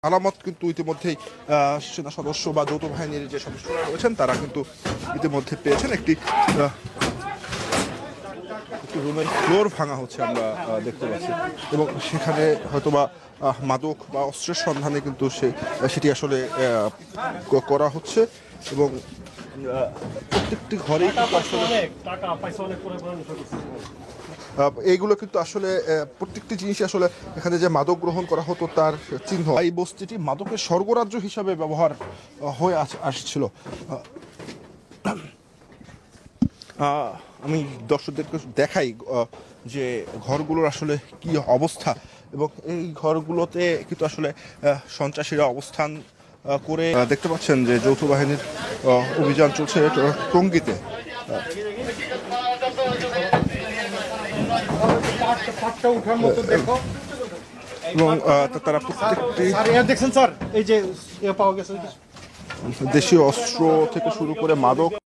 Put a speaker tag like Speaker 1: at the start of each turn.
Speaker 1: আলামত কিন্তু ইতিমধ্যেই সেনা সদস্য বা যৌথ বাহিনীর যে সদস্যরা রয়েছেন তারা কিন্তু ইতিমধ্যে পেয়েছেন। একটি রুমের ফ্লোর ভাঙা হচ্ছে আমরা দেখতে পাচ্ছি, এবং সেখানে হয়তোবা মাদক বা অস্ত্রের সন্ধানে কিন্তু সেটি আসলে করা হচ্ছে, এবং প্রত্যেকটি ঘরেই এইগুলো কিন্তু আসলে প্রত্যেকটি জিনিস আসলে এখানে যে মাদক গ্রহণ করা হতো তার চিহ্ন। এই বস্তিটি মাদকের স্বর্গরাজ্য হিসাবে ব্যবহার হয়ে আসছিল। আমি দর্শকদেরকে দেখাই যে ঘরগুলোর আসলে কি অবস্থা, এবং এই ঘরগুলোতে কিন্তু আসলে সন্ত্রাসীরা অবস্থান করে। দেখতে পাচ্ছেন যে যৌথ বাহিনীর অভিযান চলছে টঙ্গীতে। এবং তারা প্রত্যেকটি
Speaker 2: দেখছেন স্যার, এই যে পাওয়া গেছে
Speaker 1: দেশীয় অস্ত্র থেকে শুরু করে মাদক